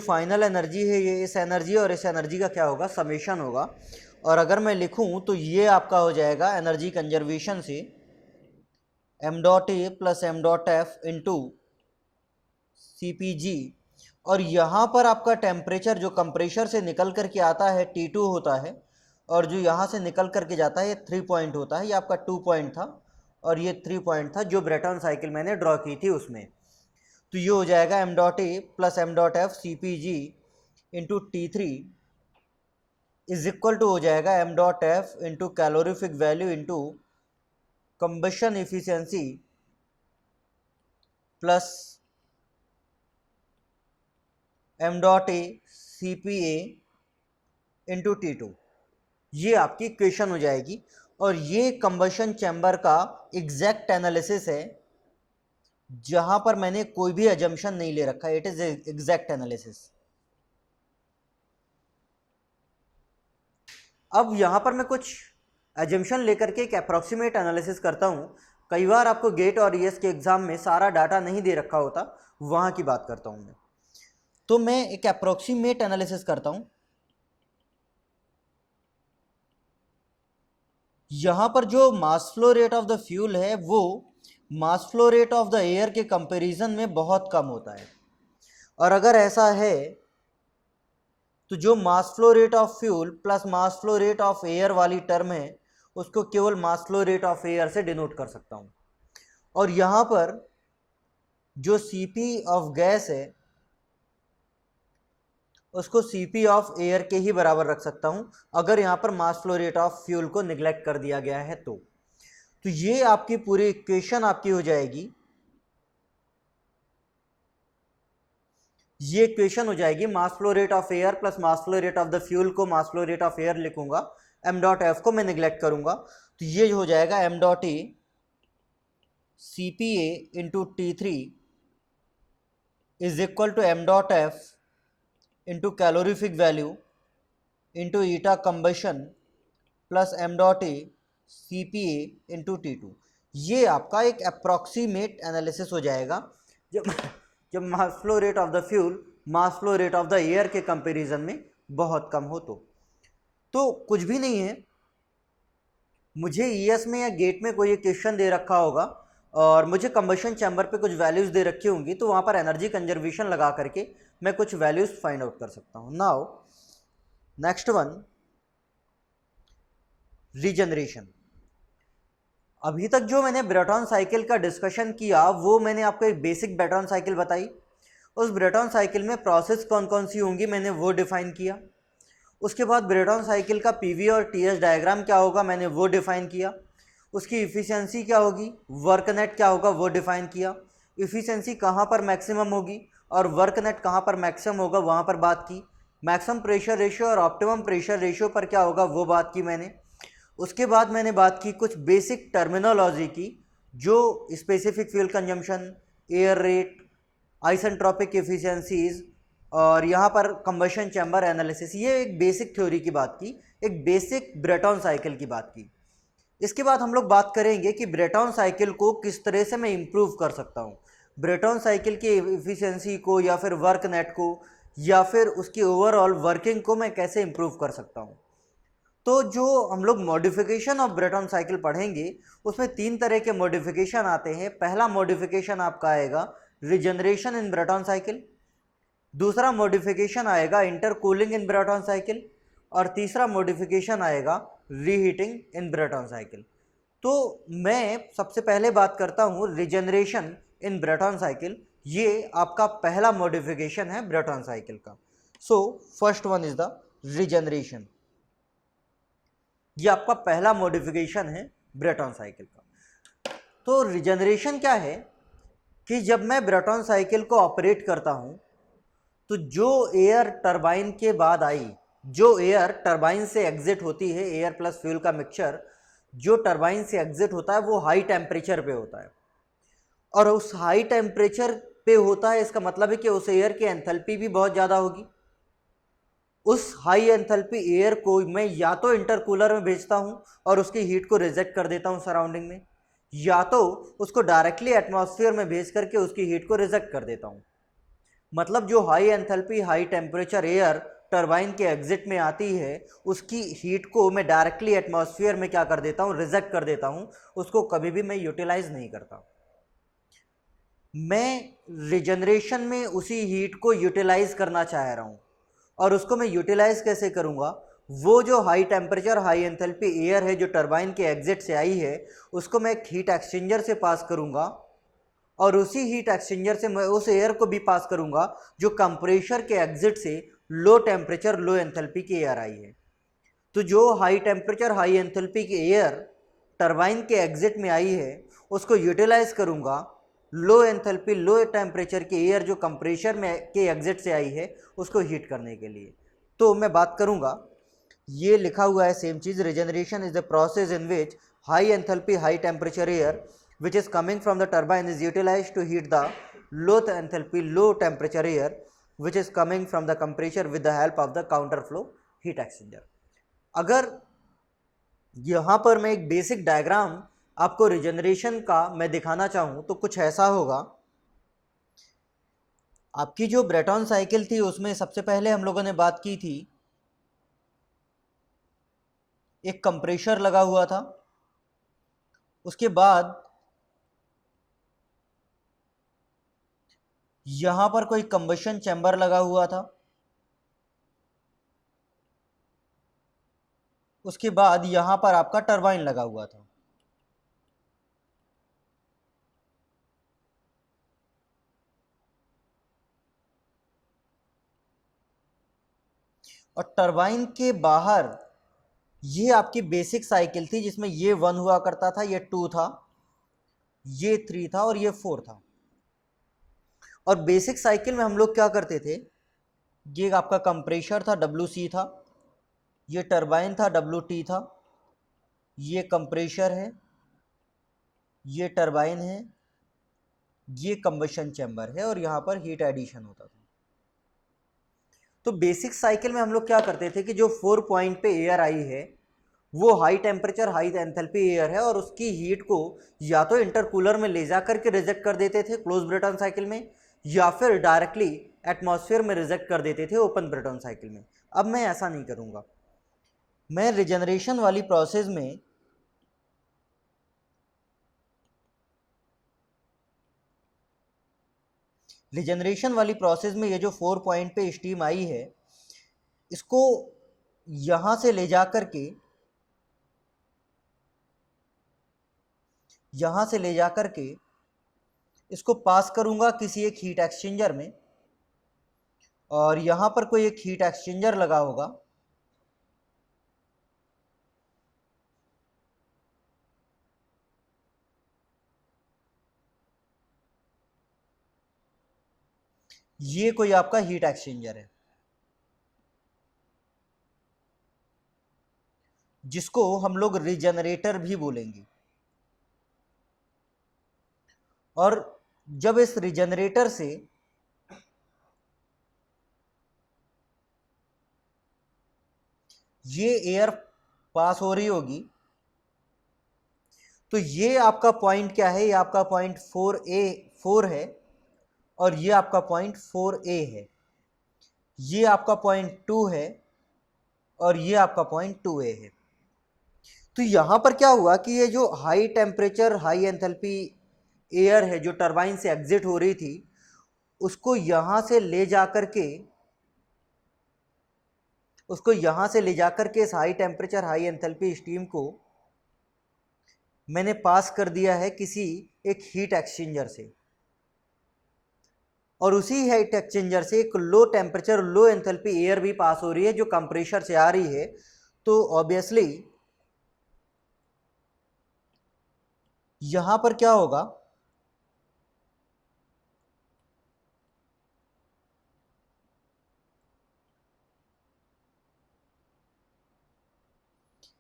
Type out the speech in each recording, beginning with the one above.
जो final energy है ये इस एनर्जी और इस एनर्जी का क्या होगा, समेशन होगा। और अगर मैं लिखूं तो ये आपका हो जाएगा एनर्जी कंजर्वेशन से M dot A plus M dot F into C P G. और यहाँ पर आपका टेम्परेचर जो कंप्रेशर से निकल करके आता है T2 होता है, और जो यहाँ से निकल करके जाता है ये 3 पॉइंट होता है। ये आपका 2 पॉइंट था और ये 3 पॉइंट था जो ब्रेटन साइकिल मैंने ड्रॉ की थी उसमें। तो ये हो जाएगा M dot A plus M dot F C P G into T3 is equal to हो जाएगा M dot F into calorific value into combustion efficiency plus M dot A C P A into T2। ये आपकी equation हो जाएगी। और ये combustion chamber का exact analysis है, जहां पर मैंने कोई भी अजम्पशन नहीं ले रखा, इट इज एग्जैक्ट एनालिसिस। अब यहां पर मैं कुछ अजम्पशन लेकर के एक अप्रॉक्सीमेट एनालिसिस करता हूं। कई बार आपको गेट और ईएस के एग्जाम में सारा डाटा नहीं दे रखा होता, वहां की बात करता हूं मैं। तो मैं एक अप्रॉक्सीमेट एनालिसिस करता हूं। यहां पर जो मास flow rate of the fuel है वो मास flow rate of the air के कंपैरिजन में बहुत कम होता है। और अगर ऐसा है तो जो मास flow rate of fuel plus mass flow rate of air वाली टर्म है उसको केवल मास फ्लो रेट ऑफ एयर से डिनोट कर सकता हूं। और यहां पर जो सीपी ऑफ गैस है उसको सीपी ऑफ एयर के ही बराबर रख सकता हूं, अगर यहां पर मास फ्लो रेट ऑफ फ्यूल को निगलेक्ट कर दिया गया है तो ये आपकी पूरी इक्वेशन आपकी हो जाएगी। ये इक्वेशन हो जाएगी mass flow rate of air plus mass flow rate of the fuel को mass flow rate of air लिखूंगा, एम डॉट एफ को मैं निगलेक्ट करूंगा तो ये हो जाएगा M dot A C P A into T3 is equal to M dot F into calorific value into eta combustion plus M dot A C P A into T2। ये आपका एक अप्रॉक्सीमेट एनालिसिस हो जाएगा जब मास flow rate of the fuel mass flow rate of the air के comparison में बहुत कम हो तो कुछ भी नहीं है। मुझे ईएस में या गेट में कोई क्वेश्चन दे रखा होगा और मुझे कंबशन चैम्बर पे कुछ वैल्यूज दे रखी होंगी, तो वहां पर एनर्जी कंजर्वेशन लगा करके मैं कुछ वैल्यूज फाइंड आउट कर सकता हूं। Now next one, regeneration. अभी तक जो मैंने ब्रेटन साइकिल का डिस्कशन किया वो मैंने आपको एक बेसिक ब्रेटन साइकिल बताई। उस ब्रेटन साइकिल में प्रोसेस कौन कौन सी होंगी मैंने वो डिफाइन किया। उसके बाद ब्रेटन साइकिल का पीवी और टीएस डायग्राम क्या होगा मैंने वो डिफाइन किया। उसकी इफ़िशियंसी क्या होगी, वर्क नेट क्या होगा वो डिफाइन किया। इफ़िशियंसी कहाँ पर मैक्सिमम होगी और वर्क नेट कहाँ पर मैक्सिमम होगा वहाँ पर बात की। मैक्सिमम प्रेशर रेशियो और ऑप्टिमम प्रेशर रेशियो पर क्या होगा वो बात की मैंने। उसके बाद मैंने बात की कुछ बेसिक टर्मिनोलॉजी की, जो specific fuel consumption, air rate, isentropic efficiencies और यहाँ पर कंबशन चैम्बर एनालिसिस, ये एक बेसिक थ्योरी की बात की, एक बेसिक ब्रेटन साइकिल की बात की। इसके बाद हम लोग बात करेंगे कि ब्रेटन साइकिल को किस तरह से मैं इम्प्रूव कर सकता हूँ, ब्रेटन साइकिल की एफिशिएंसी को या फिर वर्क नेट को या फिर उसकी ओवरऑल वर्किंग को मैं कैसे इम्प्रूव कर सकता हूँ। तो जो हम लोग मॉडिफिकेशन ऑफ ब्रेटन साइकिल पढ़ेंगे उसमें 3 तरह के मॉडिफिकेशन आते हैं। पहला मॉडिफिकेशन आपका आएगा रिजनरेशन इन ब्रेटन साइकिल, दूसरा मॉडिफिकेशन आएगा इंटरकूलिंग इन ब्रेटन साइकिल और तीसरा मॉडिफिकेशन आएगा रीहीटिंग इन ब्रेटन साइकिल। तो मैं सबसे पहले बात करता हूँ रिजनरेशन इन ब्रेटन साइकिल। ये आपका पहला मॉडिफिकेशन है ब्रेटन साइकिल का। So first one is the regeneration. ये आपका पहला मॉडिफिकेशन है ब्रेटन साइकिल का। तो रिजनरेशन क्या है कि जब मैं ब्रेटन साइकिल को ऑपरेट करता हूं तो जो एयर टरबाइन के बाद आई, जो एयर टरबाइन से एग्जिट होती है, एयर प्लस फ्यूल का मिक्सचर जो टरबाइन से एग्जिट होता है वो हाई टेम्परेचर पे होता है। और उस हाई टेम्परेचर पे होता है इसका मतलब है कि उस एयर की एंथैल्पी भी बहुत ज़्यादा होगी। उस हाई एंथैल्पी एयर को मैं या तो इंटरकूलर में भेजता हूं और उसकी हीट को रिजेक्ट कर देता हूं सराउंडिंग में, या तो उसको डायरेक्टली एटमॉस्फेयर में भेज करके उसकी हीट को रिजेक्ट कर देता हूं। मतलब जो high enthalpy high temperature air turbine के एग्जिट में आती है, उसकी हीट को मैं डायरेक्टली एटमॉस्फेयर में क्या कर देता हूँ, रिजेक्ट कर देता हूँ, उसको कभी भी मैं यूटिलाइज नहीं करता। मैं रिजनरेशन में उसी हीट को यूटिलाइज करना चाह रहा हूँ, और उसको मैं यूटिलाइज कैसे करूँगा, वो जो high temperature high enthalpy air है जो टरबाइन के एग्जिट से आई है, उसको मैं एक हीट एक्सचेंजर से पास करूँगा, और उसी हीट एक्सचेंजर से मैं उस एयर को भी पास करूँगा जो कंप्रेशर के एग्जिट से लो टेम्परेचर लो एंथैल्पी की एयर आई है। तो जो हाई टेम्परेचर हाई एंथैल्पी की एयर टरबाइन के एग्जिट में आई है, उसको यूटिलाइज करूँगा लो एंथैल्पी लो टेम्परेचर की एयर जो कंप्रेशर में के एग्जिट से आई है उसको हीट करने के लिए। तो मैं बात करूँगा, ये लिखा हुआ है same cheese, regeneration is the process in which high enthalpy high temperature air which is coming from the turbine is utilized to heat the low enthalpy low temperature air which is coming from the compressor with the help of the counter flow heat exchanger। अगर यहाँ पर मैं एक basic diagram आपको regeneration का मैं दिखाना चाहूँ तो कुछ ऐसा होगा। आपकी जो ब्रेटॉन साइकिल थी उसमें सबसे पहले हम लोगों ने बात की थी, एक कंप्रेशर लगा हुआ था, उसके बाद यहां पर कोई कंबशन चैम्बर लगा हुआ था, उसके बाद यहां पर आपका टरबाइन लगा हुआ था। और टरबाइन के बाहर ये आपकी बेसिक साइकिल थी जिसमें ये 1 हुआ करता था, ये 2 था, ये 3 था और ये 4 था। और बेसिक साइकिल में हम लोग क्या करते थे, ये आपका कंप्रेशर था WC था, ये टरबाइन था WT था, ये कंप्रेशर है, ये टरबाइन है, ये कंबशन चैम्बर है और यहाँ पर हीट एडिशन होता था। तो बेसिक साइकिल में हम लोग क्या करते थे कि जो 4 पॉइंट पे एयर आई है वो high temperature high enthalpy air है, और उसकी हीट को या तो इंटरकूलर में ले जा करके रिजेक्ट कर देते थे क्लोज ब्रेटॉन साइकिल में, या फिर डायरेक्टली एटमॉस्फेयर में रिजेक्ट कर देते थे ओपन ब्रेटॉन साइकिल में। अब मैं ऐसा नहीं करूँगा, मैं रिजनरेशन वाली प्रोसेस में ये जो 4 पॉइंट पे स्टीम आई है, इसको यहां से ले जा करके इसको पास करूंगा किसी एक हीट एक्सचेंजर में, और यहां पर कोई एक हीट एक्सचेंजर लगा होगा, ये कोई आपका हीट एक्सचेंजर है जिसको हम लोग रिजनरेटर भी बोलेंगे। और जब इस रिजनरेटर से ये एयर पास हो रही होगी, तो ये आपका पॉइंट क्या है, ये आपका पॉइंट 4 है, और ये आपका पॉइंट 4A है, ये आपका पॉइंट 2 है, और ये आपका पॉइंट 2A है। तो यहां पर क्या हुआ कि ये जो high temperature high enthalpy air है जो टरबाइन से एग्जिट हो रही थी, उसको यहां से ले जाकर के इस high temperature high enthalpy steam को मैंने पास कर दिया है किसी एक हीट एक्सचेंजर से, और उसी हीट एक्सचेंजर से एक low temperature low enthalpy air भी पास हो रही है जो कंप्रेशर से आ रही है। तो ऑब्वियसली यहां पर क्या होगा,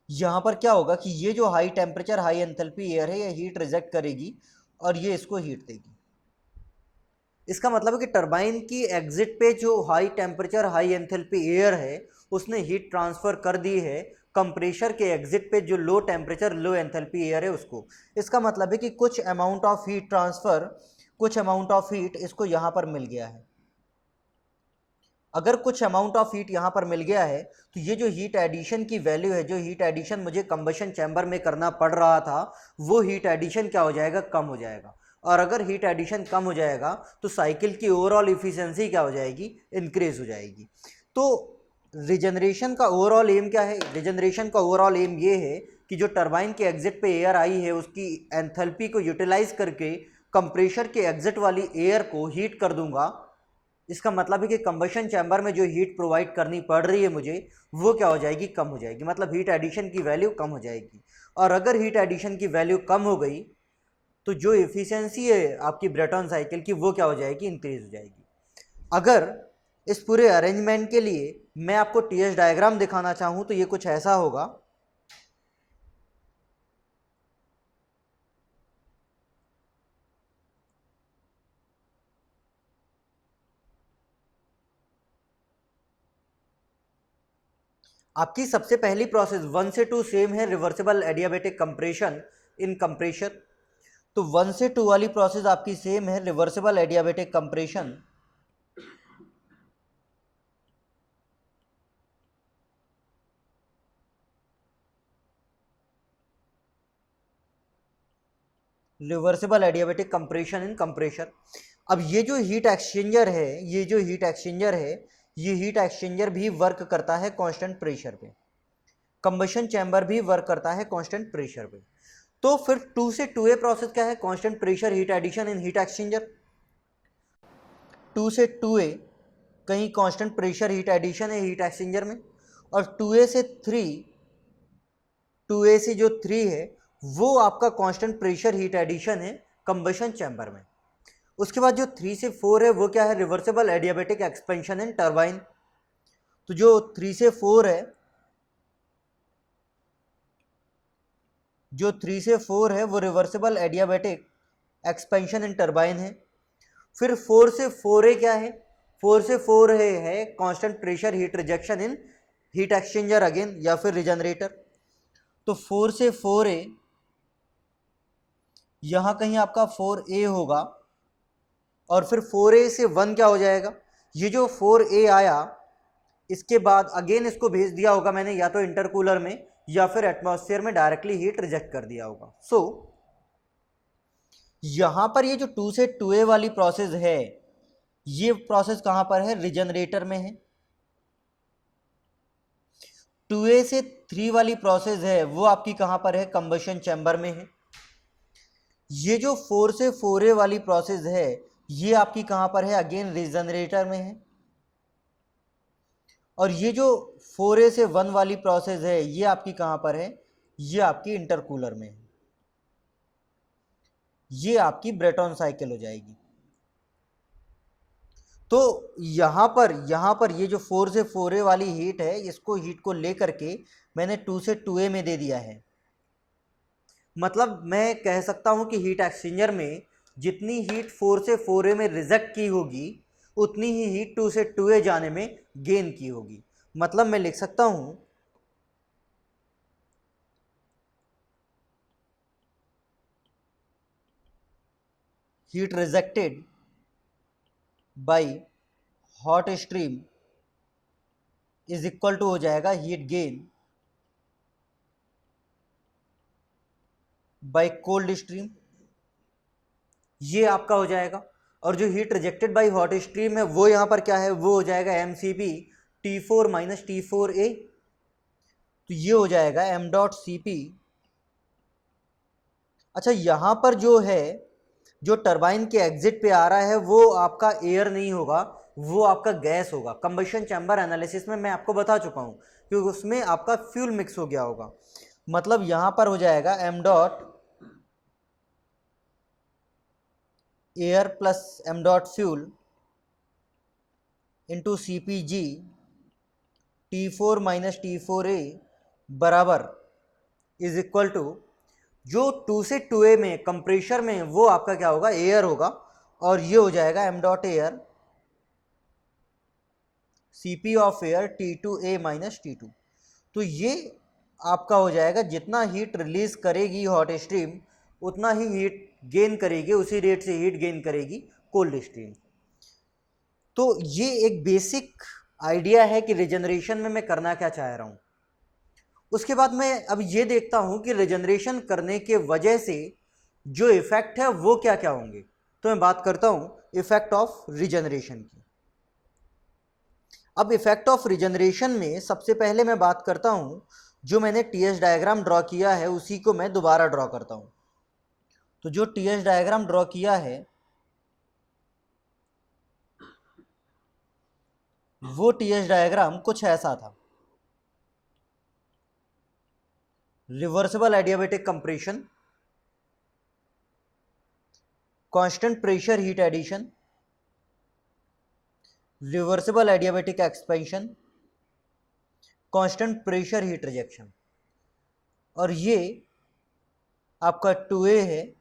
यहां पर क्या होगा कि ये जो high temperature high enthalpy air है ये हीट रिजेक्ट करेगी और ये इसको हीट देगी। इसका मतलब है कि टरबाइन की एग्जिट पे जो high temperature high enthalpy air है उसने हीट ट्रांसफर कर दी है कंप्रेशर के एग्जिट पे जो low temperature low enthalpy air है उसको। इसका मतलब है कि कुछ अमाउंट ऑफ हीट इसको यहाँ पर मिल गया है। अगर कुछ अमाउंट ऑफ हीट यहाँ पर मिल गया है तो ये जो हीट एडिशन की वैल्यू है, जो हीट एडिशन मुझे कंबशन चैम्बर में करना पड़ रहा था, वो हीट एडिशन क्या हो जाएगा, कम हो जाएगा। और अगर हीट एडिशन कम हो जाएगा तो साइकिल की ओवरऑल इफिशिएंसी क्या हो जाएगी, इंक्रीज हो जाएगी। तो रिजनरेशन का ओवरऑल एम क्या है, रिजनरेशन का ओवरऑल एम ये है कि जो टरबाइन के एग्जिट पे एयर आई है उसकी एंथैल्पी को यूटिलाइज करके कंप्रेशर के एग्जिट वाली एयर को हीट कर दूंगा। इसका मतलब है कि कंबशन चैम्बर में जो हीट प्रोवाइड करनी पड़ रही है मुझे, वो क्या हो जाएगी, कम हो जाएगी। मतलब हीट एडिशन की वैल्यू कम हो जाएगी। और अगर हीट एडिशन की वैल्यू कम हो गई तो जो एफिशिएंसी है आपकी ब्रेटॉन साइकिल की, वो क्या हो जाएगी, इंक्रीज हो जाएगी। अगर इस पूरे अरेंजमेंट के लिए मैं आपको टीएस डायग्राम दिखाना चाहूँ तो ये कुछ ऐसा होगा। आपकी सबसे पहली प्रोसेस 1 से 2 सेम है, reversible adiabatic compression in compressor. तो 1 से 2 वाली प्रोसेस आपकी सेम है, reversible adiabatic compression. Reversible adiabatic compression in compressor. अब ये जो हीट एक्सचेंजर है, ये हीट एक्सचेंजर भी वर्क करता है कांस्टेंट प्रेशर पे। कंबशन चैम्बर भी वर्क करता है कांस्टेंट प्रेशर पे। तो फिर 2 से 2A प्रोसेस क्या है, constant pressure heat addition in heat exchanger. 2 से 2A कहीं कांस्टेंट प्रेशर हीट एडिशन है हीट एक्सचेंजर में। और 2A से 3 है वो आपका कांस्टेंट प्रेशर हीट एडिशन है कंबशन चैम्बर में। उसके बाद जो 3 से 4 है वो क्या है, reversible adiabatic expansion in turbine. तो जो 3 से 4 है, वो reversible adiabatic expansion in turbine है। फिर 4 से 4A क्या है, 4 से 4A है कांस्टेंट प्रेशर हीट रिजेक्शन इन हीट एक्सचेंजर अगेन या फिर रिजनरेटर। तो 4 से 4A यहाँ कहीं आपका 4A होगा। और फिर 4A से 1 क्या हो जाएगा, ये जो 4A आया इसके बाद अगेन इसको भेज दिया होगा मैंने या तो इंटरकूलर में या फिर एटमॉस्फेयर में डायरेक्टली हीट रिजेक्ट कर दिया होगा। सो यहां पर ये जो 2 से 2A वाली प्रोसेस है, ये प्रोसेस कहां पर है, रिजनरेटर में है। 2A से 3 वाली प्रोसेस है वो आपकी कहां पर है, कंबशन चैम्बर में है। ये जो 4 से 4A वाली प्रोसेस है ये आपकी कहां पर है, अगेन रिजनरेटर में है। और ये जो 4A से 1 वाली प्रोसेस है ये आपकी कहां पर है, ये आपकी इंटरकूलर में है। ये आपकी ब्रेटॉन साइकिल हो जाएगी। तो यहां पर ये जो 4 से 4A वाली हीट है, इसको हीट को लेकर के मैंने 2 से 2A में दे दिया है। मतलब मैं कह सकता हूं कि हीट एक्सचेंजर में जितनी हीट 4 से 4A में रिजेक्ट की होगी उतनी ही हीट 2 से 2A जाने में गेन की होगी। मतलब मैं लिख सकता हूं heat rejected by hot stream is equal to हो जाएगा heat gain by cold stream, ये आपका हो जाएगा। और जो heat rejected by hot stream है वो यहाँ पर क्या है, वो हो जाएगा mCp T4 माइनस T4A। तो ये हो जाएगा m डॉट Cp। अच्छा यहाँ पर जो है, जो टरबाइन के एग्जिट पे आ रहा है वो आपका एयर नहीं होगा, वो आपका गैस होगा। कंबशन चैम्बर एनालिसिस में मैं आपको बता चुका हूँ क्योंकि उसमें आपका फ्यूल मिक्स हो गया होगा। मतलब यहाँ पर हो जाएगा m dot air plus m dot fuel into CPG T4 minus T4A बराबर इज इक्वल टू जो 2 से 2A में कंप्रेशर में वो आपका क्या होगा, एयर होगा। और ये हो जाएगा m dot air Cp of air T2A minus T2। तो ये आपका हो जाएगा, जितना हीट रिलीज करेगी हॉट स्ट्रीम उतना ही हीट गेन करेगी, उसी रेट से हीट गेन करेगी कोल्ड स्ट्रीम। तो ये एक बेसिक आइडिया है कि रिजनरेशन में मैं करना क्या चाह रहा हूँ। उसके बाद मैं अब ये देखता हूँ कि रिजनरेशन करने के वजह से जो इफेक्ट है वो क्या क्या होंगे। तो मैं बात करता हूँ इफेक्ट ऑफ रिजनरेशन की। अब इफेक्ट ऑफ रिजनरेशन में सबसे पहले मैं बात करता हूँ, जो मैंने टीएस डायग्राम ड्रॉ किया है उसी को मैं दोबारा ड्रॉ करता हूँ। तो जो टीएस डायग्राम ड्रॉ किया है वो टीएस डायग्राम कुछ ऐसा था। Reversible adiabatic compression, constant pressure heat addition, reversible adiabatic expansion, constant pressure heat rejection. और ये आपका 2A है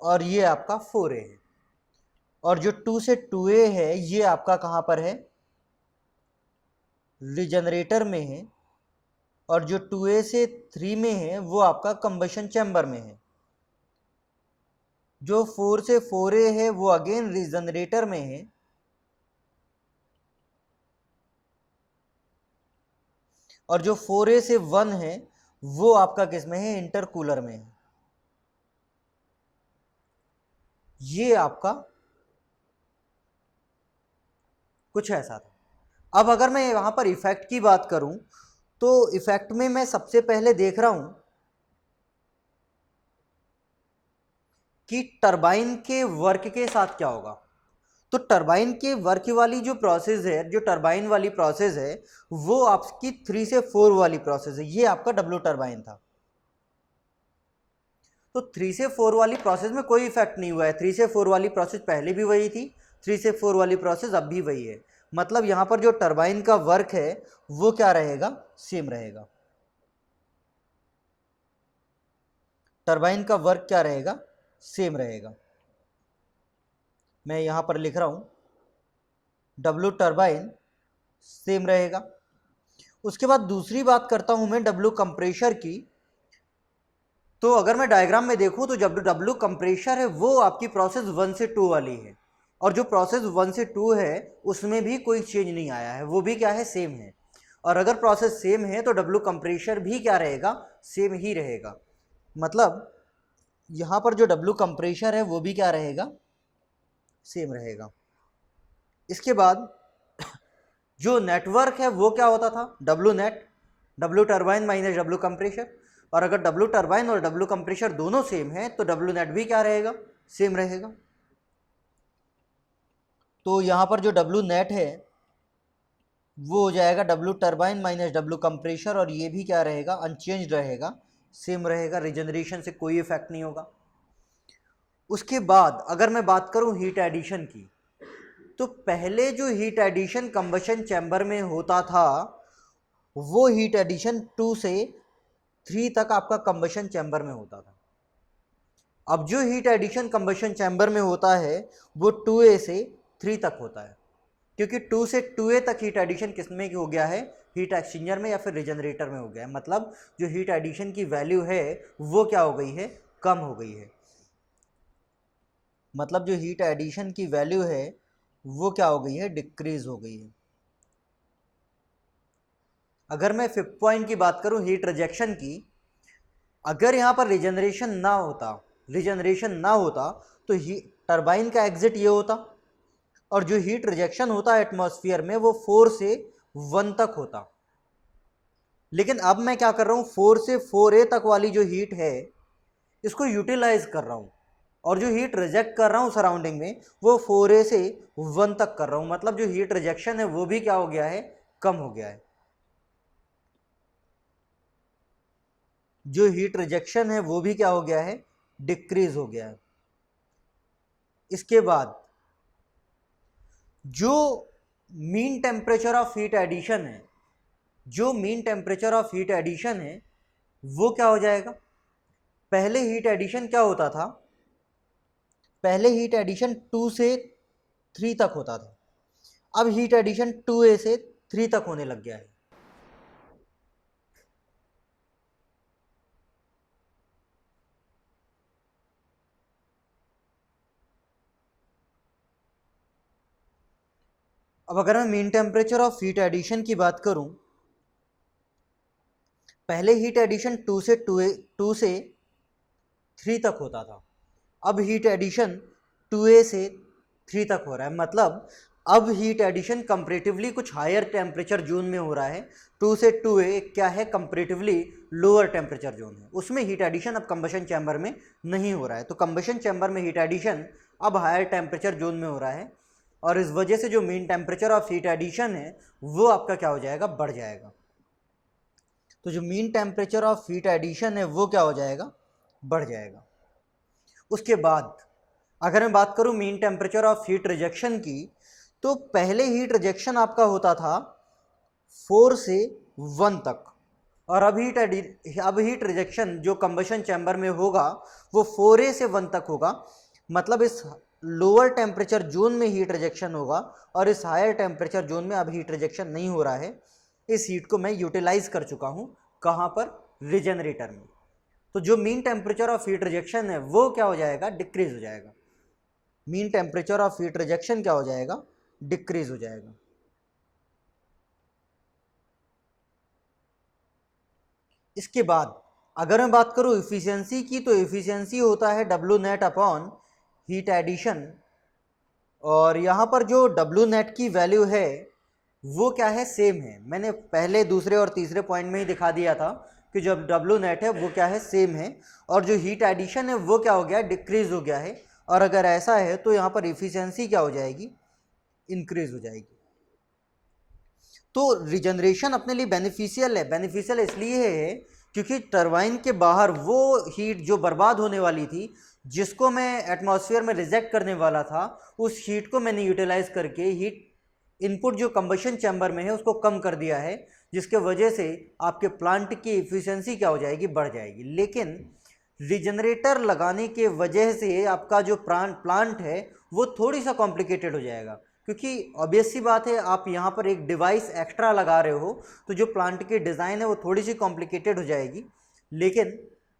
और ये आपका 4A है। और जो 2 से 2A है ये आपका कहाँ पर है, रिजनरेटर में है। और जो 2A से 3 में है वो आपका कंबशन चैम्बर में है। जो 4 से 4A है वो अगेन रिजनरेटर में है। और जो 4A से 1 है वो आपका किस में है, इंटरकूलर में है। ये आपका कुछ ऐसा था। अब अगर मैं यहां पर इफेक्ट की बात करूं तो इफेक्ट में मैं सबसे पहले देख रहा हूं कि टरबाइन के वर्क के साथ क्या होगा। तो टरबाइन के वर्क वाली जो प्रोसेस है, जो टरबाइन वाली प्रोसेस है वो आपकी 3 से 4 वाली प्रोसेस है। ये आपका डब्ल्यू टरबाइन था। तो 3 से 4 वाली प्रोसेस में कोई इफेक्ट नहीं हुआ है। 3 से 4 वाली प्रोसेस पहले भी वही थी, 3 से 4 वाली प्रोसेस अब भी वही है। मतलब यहां पर जो टरबाइन का वर्क है वो क्या रहेगा, सेम रहेगा। टरबाइन का वर्क क्या रहेगा, सेम रहेगा। मैं यहां पर लिख रहा हूं डब्ल्यू टरबाइन सेम रहेगा। उसके बाद दूसरी बात करता हूं मैं डब्ल्यू कंप्रेशर की। तो अगर मैं डायग्राम में देखूं तो जब डब्ल्यू कंप्रेशर है वो आपकी प्रोसेस 1 से 2 वाली है। और जो प्रोसेस 1 से 2 है उसमें भी कोई चेंज नहीं आया है, वो भी क्या है, सेम है। और अगर प्रोसेस सेम है तो डब्ल्यू कंप्रेशर भी क्या रहेगा, सेम ही रहेगा। मतलब यहाँ पर जो डब्ल्यू कंप्रेशर है वो भी क्या रहेगा, सेम रहेगा। इसके बाद जो नेटवर्क है वो क्या होता था, W net, W turbine minus W compressor. और अगर डब्ल्यू टर्बाइन और डब्ल्यू कंप्रेशर दोनों सेम है तो डब्ल्यू नेट भी क्या रहेगा, सेम रहेगा। तो यहाँ पर जो डब्ल्यू नेट है वो हो जाएगा W turbine minus W compressor, और ये भी क्या रहेगा, अनचेंज रहेगा, सेम रहेगा। रिजनरेशन से कोई इफेक्ट नहीं होगा। उसके बाद अगर मैं बात करूं हीट एडिशन की, तो पहले जो हीट एडिशन कंबशन चैम्बर में होता था वो हीट एडिशन 2 से 3 तक आपका कंबशन चैम्बर में होता था। अब जो हीट एडिशन कंबशन चैम्बर में होता है वो 2A से 3 तक होता है, क्योंकि 2 से 2A तक हीट एडिशन किस में हो गया है, हीट एक्सचेंजर में या फिर रिजनरेटर में हो गया है। मतलब जो हीट एडिशन की वैल्यू है वो क्या हो गई है, कम हो गई है। मतलब जो हीट एडिशन की वैल्यू है वो क्या हो गई है, डिक्रीज हो गई है। अगर मैं 5th पॉइंट की बात करूं हीट रिजेक्शन की, अगर यहां पर रिजनरेशन ना होता तो टरबाइन का एग्जिट ये होता, और जो हीट रिजेक्शन होता है एटमॉस्फेयर में वो 4 से 1 तक होता। लेकिन अब मैं क्या कर रहा हूं, 4 से 4A तक वाली जो हीट है इसको यूटिलाइज कर रहा हूं, और जो हीट रिजेक्ट कर रहा हूं सराउंडिंग में वो 4A से 1 तक कर रहा हूं। मतलब जो हीट रिजेक्शन है वो भी क्या हो गया है, कम हो गया है। जो हीट रिजेक्शन है वो भी क्या हो गया है, डिक्रीज हो गया है। इसके बाद जो mean temperature of heat addition है, जो mean temperature of heat addition है वो क्या हो जाएगा। पहले हीट एडिशन क्या होता था, पहले हीट एडिशन 2 से 3 तक होता था। अब हीट एडिशन 2A से 3 तक होने लग गया है। अब अगर मैं mean temperature of heat addition की बात करूं, पहले हीट एडिशन 2 से 3 तक होता था, अब हीट एडिशन 2a से 3 तक हो रहा है। मतलब अब हीट एडिशन कंपैरेटिवली कुछ हायर टेम्परेचर जोन में हो रहा है। 2 से 2a क्या है, कंपैरेटिवली लोअर टेम्परेचर जोन है, उसमें हीट एडिशन अब कंबशन चैम्बर में नहीं हो रहा है। तो कंबशन चैम्बर में हीट एडिशन अब हायर टेम्परेचर जोन में हो रहा है, और इस वजह से जो mean temperature of heat addition है वो आपका क्या हो जाएगा, बढ़ जाएगा। तो जो mean temperature of heat addition है वो क्या हो जाएगा, बढ़ जाएगा। उसके बाद अगर मैं बात करूं mean temperature of heat rejection की, तो पहले हीट रिजेक्शन आपका होता था 4 से 1 तक, और अब हीट रिजेक्शन जो कंबशन चैम्बर में होगा वो 4a से 1 तक होगा। मतलब इस लोअर टेम्परेचर जोन में हीट रिजेक्शन होगा, और इस हायर टेम्परेचर जोन में अब हीट रिजेक्शन नहीं हो रहा है। इस हीट को मैं यूटिलाइज कर चुका हूं, कहां पर, रिजेनरेटर में। तो जो mean temperature of heat rejection है वो क्या हो जाएगा, डिक्रीज हो जाएगा। Mean temperature of heat rejection क्या हो जाएगा, डिक्रीज हो जाएगा। इसके बाद अगर मैं बात करूं इफिशियंसी की, तो इफिशियंसी होता है W net upon heat addition, और यहाँ पर जो डब्ल्यू नेट की वैल्यू है वो क्या है, सेम है। मैंने पहले दूसरे और तीसरे पॉइंट में ही दिखा दिया था कि जो डब्ल्यू नेट है वो क्या है, सेम है, और जो हीट एडिशन है वो क्या हो गया, डिक्रीज हो गया है। और अगर ऐसा है तो यहाँ पर इफिशियंसी क्या हो जाएगी, इंक्रीज हो जाएगी। तो रिजनरेशन अपने लिए बेनिफिशियल है। बेनिफिशियल इसलिए है क्योंकि टरबाइन के बाहर वो हीट जो बर्बाद होने वाली थी, जिसको मैं एटमॉस्फेयर में रिजेक्ट करने वाला था, उस हीट को मैंने यूटिलाइज करके हीट इनपुट जो कंबशन चैम्बर में है उसको कम कर दिया है, जिसके वजह से आपके प्लांट की एफिशिएंसी क्या हो जाएगी, बढ़ जाएगी। लेकिन रिजनरेटर लगाने के वजह से आपका जो प्लांट है वो थोड़ी सा कॉम्प्लिकेटेड हो जाएगा, क्योंकि ऑब्वियस सी बात है आप यहाँ पर एक डिवाइस एक्स्ट्रा लगा रहे हो, तो जो प्लांट की डिज़ाइन है वो थोड़ी सी कॉम्प्लिकेटेड हो जाएगी, लेकिन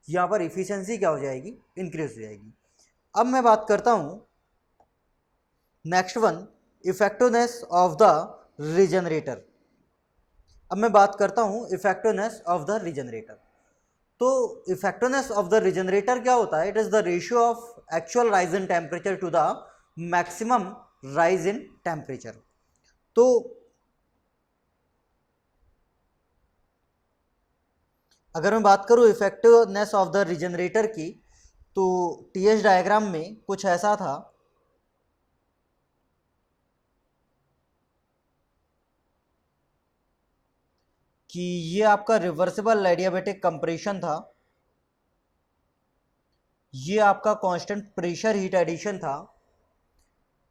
यहाँ पर इफिशियंसी क्या हो जाएगी, इंक्रीज हो जाएगी। अब मैं बात करता हूँ next one, effectiveness of the regenerator. अब मैं बात करता हूँ इफेक्टिवनेस ऑफ द रिजनरेटर। तो इफेक्टिवनेस ऑफ द रिजनरेटर क्या होता है, it is the ratio of actual rise in temperature to the maximum rise in temperature. तो अगर मैं बात करूं इफेक्टिवनेस ऑफ द रिजनरेटर की, तो टीएच डायग्राम में कुछ ऐसा था कि ये आपका रिवर्सिबल एडियाबैटिक कंप्रेशन था, ये आपका कांस्टेंट प्रेशर हीट एडिशन था,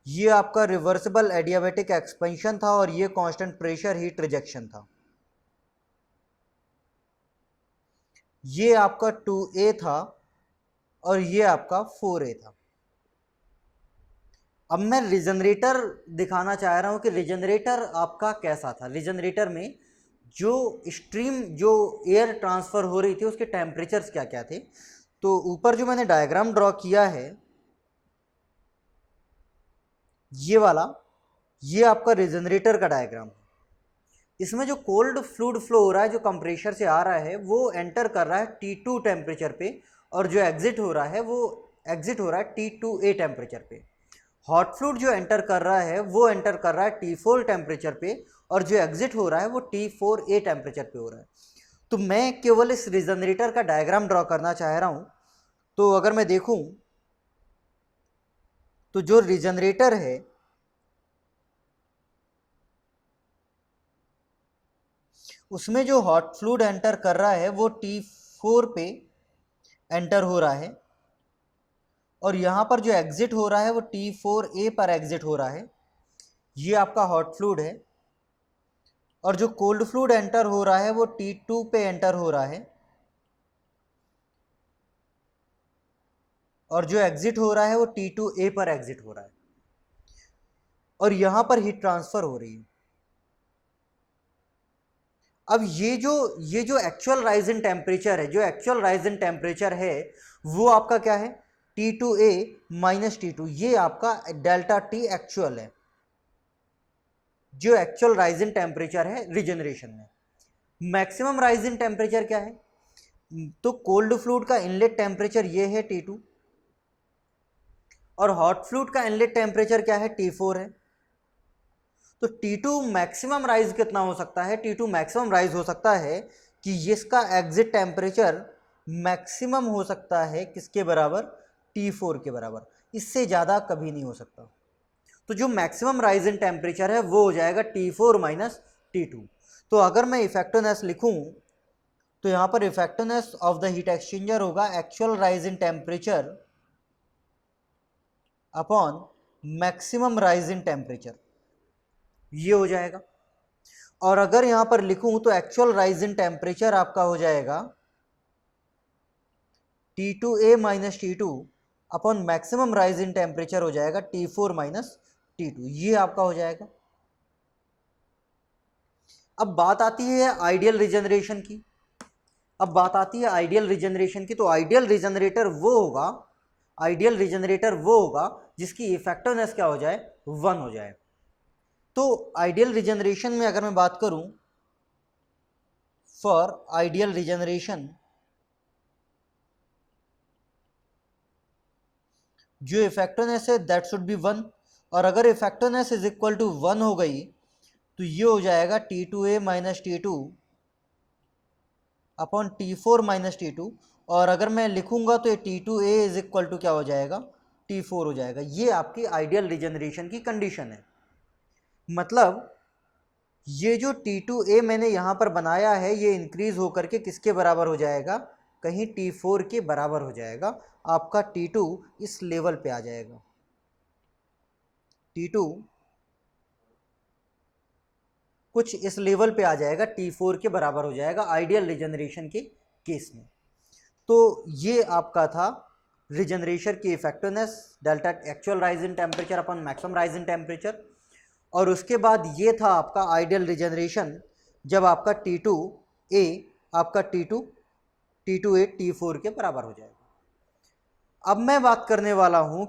ये आपका रिवर्सिबल एडियाबैटिक एक्सपेंशन था, और ये कांस्टेंट प्रेशर हीट रिजेक्शन था। ये आपका 2a था और ये आपका 4a था। अब मैं रिजनरेटर दिखाना चाह रहा हूं कि रिजनरेटर आपका कैसा था। रिजनरेटर में जो स्ट्रीम जो एयर ट्रांसफ़र हो रही थी उसके टेम्परेचर्स क्या क्या थे। तो ऊपर जो मैंने डायग्राम ड्रॉ किया है ये वाला, ये आपका रिजनरेटर का डायग्राम है। इसमें जो कोल्ड फ्लूइड फ्लो हो रहा है, जो कंप्रेशर से आ रहा है, वो एंटर कर रहा है T2 टेम्परेचर पे, और जो एग्जिट हो रहा है वो एग्जिट हो रहा है T2a टेम्परेचर पे। हॉट फ्लूइड जो एंटर कर रहा है वो एंटर कर रहा है T4 टेम्परेचर पे, और जो एग्जिट हो रहा है वो T4a टेम्परेचर पे हो रहा है। तो मैं केवल इस रिजनरेटर का डायग्राम ड्रॉ करना चाह रहा हूँ। तो अगर मैं देखूँ तो जो रिजनरेटर है उसमें जो हॉट फ्लूइड एंटर कर रहा है वो T4 पे एंटर हो रहा है, और यहाँ पर जो एग्जिट हो रहा है वो T4a पर एग्जिट हो रहा है। ये आपका हॉट फ्लूइड है, और जो कोल्ड फ्लूइड एंटर हो रहा है वो T2 पे एंटर हो रहा है, और जो एग्जिट हो रहा है वो T2a पर एग्जिट हो रहा है, और यहाँ पर हीट ट्रांसफर हो रही है। अब ये जो एक्चुअल राइज इन टेम्परेचर है, जो एक्चुअल राइज इन टेम्परेचर है वो आपका क्या है, T2a माइनस T2, ये आपका डेल्टा T एक्चुअल है। जो एक्चुअल राइज इन टेम्परेचर है रीजनरेशन में। मैक्सिमम राइज इन टेम्परेचर क्या है, तो कोल्ड फ्लूइड का इनलेट टेम्परेचर ये है T2 और हॉट फ्लूइड का इनलेट टेम्परेचर क्या है, T4 है। तो T2 मैक्सिमम राइज कितना हो सकता है, T2 मैक्सिमम राइज हो सकता है कि इसका एग्जिट टेम्परेचर मैक्सिमम हो सकता है किसके बराबर, T4 के बराबर, इससे ज़्यादा कभी नहीं हो सकता। तो जो मैक्सिमम राइज इन टेम्परेचर है वो हो जाएगा T4 माइनस T2। तो अगर मैं इफेक्टिवनेस लिखूं तो यहाँ पर effectiveness of the heat exchanger होगा actual rise in temperature upon maximum rise in temperature, ये हो जाएगा। और अगर यहाँ पर लिखूं तो एक्चुअल राइज इन टेम्परेचर आपका हो जाएगा T2A minus T2 upon maximum rise in temperature हो जाएगा T4 माइनस T2, ये आपका हो जाएगा। अब बात आती है आइडियल रिजनरेशन की। अब बात आती है आइडियल रिजनरेशन की, तो आइडियल रिजनरेटर वो होगा जिसकी इफेक्टिवनेस क्या हो जाए, 1 हो जाए। तो आइडियल रिजनरेशन में अगर मैं बात करूं, फॉर आइडियल रिजनरेशन जो इफेक्टिवनेस है दैट शुड बी 1, और अगर इफेक्टिवनेस इज इक्वल टू 1 हो गई तो ये हो जाएगा T2A minus T2 upon T4 minus T2, और अगर मैं लिखूंगा तो ये T2A इज इक्वल टू क्या हो जाएगा, T4 हो जाएगा। ये आपकी आइडियल रिजनरेशन की कंडीशन है। मतलब ये जो T2A मैंने यहाँ पर बनाया है ये इंक्रीज होकर के किसके बराबर हो जाएगा, कहीं T4 के बराबर हो जाएगा। आपका T2 इस लेवल पे आ जाएगा, T2 कुछ इस लेवल पे आ जाएगा, T4 के बराबर हो जाएगा आइडियल रिजनरेशन के केस में। तो ये आपका था रिजनरेशन की effectiveness delta actual rise in temperature upon maximum rise in temperature. और उसके बाद ये था आपका आइडियल रिजनरेशन जब आपका T2A आपका T2A T4 के बराबर हो जाएगा। अब मैं बात करने वाला हूं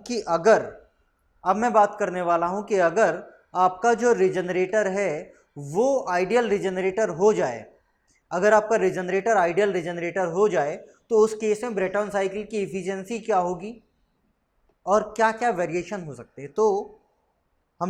कि अगर आपका जो रिजनरेटर है वो आइडियल रिजनरेटर हो जाए, अगर आपका रिजनरेटर आइडियल रिजनरेटर हो जाए तो उस केस में ब्रेटन साइकिल की इफिशिएंसी क्या होगी और क्या क्या वेरिएशन हो सकते हैं। तो